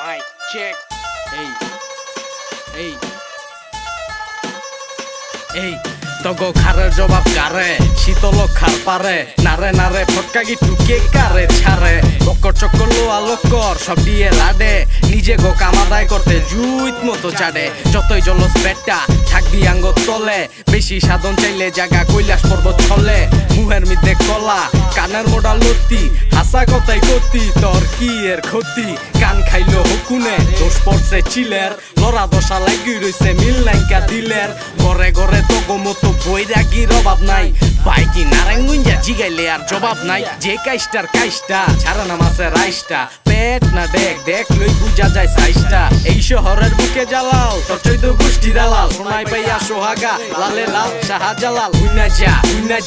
Mic check. এই তগো খারের জবাব কারে শীতল খার পারে নারে নারে ফটকা গিটু কে কারে ছাড়ে বক্কর চক্কর লোয়া লক্কর সব দিয়ে লাডে নিজে গো কামাদায় করতে জুইত মতো চাডে যতই জলস পেটটা থাকবি আঙ্গ তলে বেশি সাধন চাইলে জায়গা কৈলাস পর্বত ছলে মুহের মধ্যে কলা কানের মোড়া লতি হাসা কথাই গতি তোর কি এর ক্ষতি কান খাইলো হুকুনে দোষ পড়ছে চিলের লড়া দশা লাগি রইছে মিল নাইকা দিলের ঘরে ঘরে তগো মতো বৈরাগীর অভাব নাই বাইকি নারায়ণগঞ্জা জিগাইলে আর জবাব নাই যে কাইস্টার কাইস্টা ছাড়া নামাছে রাইস্টা পেট না দেখ দেখ লই বুঝা যায় সাইস্টা এই শহরের বুকে জ্বালাও তোর চৈদ্য গোষ্ঠী দালাল সোনাই পাইয়া সোহাগা লালে লাল শাহজালাল হুইনা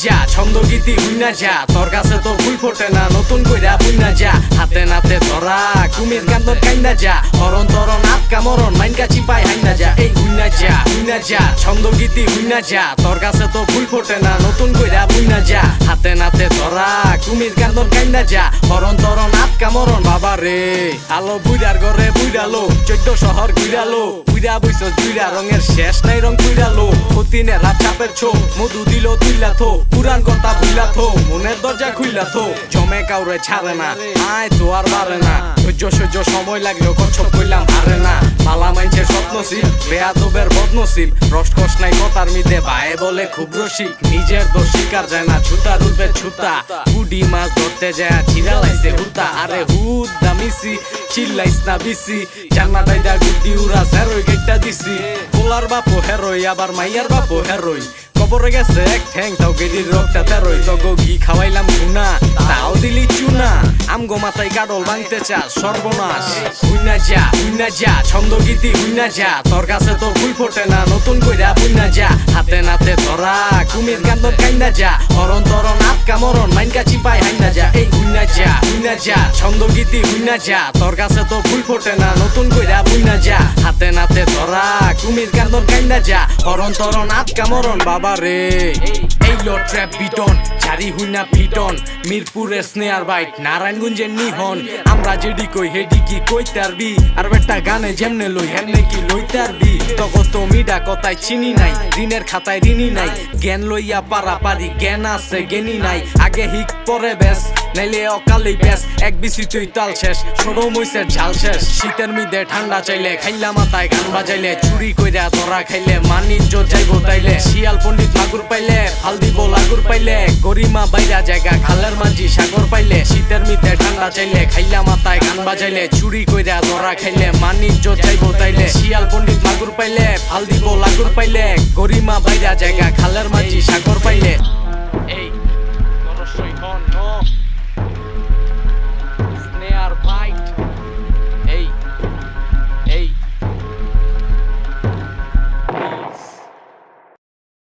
যা ছন্দ গীতি হুইনা যা তোর কাছে তো ফুল ফোটে না নতুন কইরা বুইনা যা হাতে নাতে ধরা কুমির কান্দর কাইনা যা হরণ তরণ আটকা মরণ মাইনকা চিপাই হাইনা যা এই হুইনা যা ছন্দ গীতি হুইনা যা তোর কাছে তো ফুল ফোটে না নতুন কইরা বুইনা যা হাতে নাতে ধরা কুমির কান্দর কাইনা যা হরণ তরণ আটকা মরণ বাবা রে আলো বুইরার ঘরে বুইরালো 14 শহর ঘুরালো বুইরা বইছস দুইরা রঙের শেষ নাই রং কুইরালো অতিনে রাত চাপের ছো মধু দিল তুইলা থো পুরান কথা বুইলা থো মনের দরজা খুইলা থো জমে কাউরে ছাড়ে না আয় তো আর পারে না সহ্য সময় লাগলেও কচ্ছপ কইলাম হারে না মালা মাইনছে স্বপ্নশীল বেয়াদবের বদনশীল রসকস নাই কথার মিদে ভাই বলে খুব রসিক নিজের দোষ স্বীকার যায় না ছুটার উঠবে ছুটা গুডি মাছ ধরতে যায় ছিড়া লাইছে হুতা আরে হুদ দামিসি চিল্লাইস না বিসি জান্না দাইদা গুডি উড়া হেরোই গেটটা দিছি কোলার বাপো হেরোই আবার মাইয়ার বাপো হেরোই কবরে গেছে এক ঠ্যাং তাও গেদির রক্তটা তেরোই তগো ঘি খাওয়াইলাম গুনা তাও দিলি চুনা আমগো মাথায় গাডল ভাঙতে চাস সর্বনাশ হুইনা যা ছন্দ গীতি হুইনা যা তোর কাছে তো ফুল ফোটে না নতুন কইরা বুইনা যা হাতে নাতে ধরা কুমির কান্দর কাইনা যা হরণ তরণ আটকা মরণ মাইনকা চিপাই হাইনা যা এই হুইনা যা ছন্দ গীতি হুইনা যা তোর কাছে তো ফুল ফোটে না নতুন কইরা বুইনা যা হাতে নাতে ধরা কুমির কান্দর কাইনা যা হরণ তরণ আটকা মরণ বাবা রে এই লো ট্র্যাপ বিটন ঝাড়ি হুইনা পিটন মিরপুরের স্নেয়ার বাইট নারায়ণগঞ্জের নিহন আমরা যেডি কই হেডি কি কইতে আরবি আর বেটা গানে যেমনে লই হেমনে কি লইতে আরবি তগত মিডা কথায় চিনি নাই ঋণের খাতায় ঋণী নাই জ্ঞান লইয়া পারি জ্ঞান আছে জ্ঞানী নাই আগে হিক পরে বেশ নাইলে অকালেই বেশ এক বিসি তুই তাল শেষ সরো মইসের ঝাল শেষ শীতের মিদে ঠান্ডা চাইলে খাইলা মাথায় গান বাজাইলে চুরি কইরা ধরা খাইলে মানিজ্য যাইবো তাইলে শিয়াল পণ্ডিত মাগুর পাইলে ফাল দিব লাগুর পাইলে গরিমা বাইরা জায়গা খালের মাঝি সাগর পাইলে শীতের মিদে ঠান্ডা চাইলে খাইলা মাথায় গান বাজাইলে চুরি কইরা ধরা খাইলে মানিজ্য যাইবো তাইলে শিয়াল পণ্ডিত মাগুর পাইলে ফাল দিব লাগুর পাইলে গরিমা বাইরা জায়গা খালের মাঝি সাগর পাইলে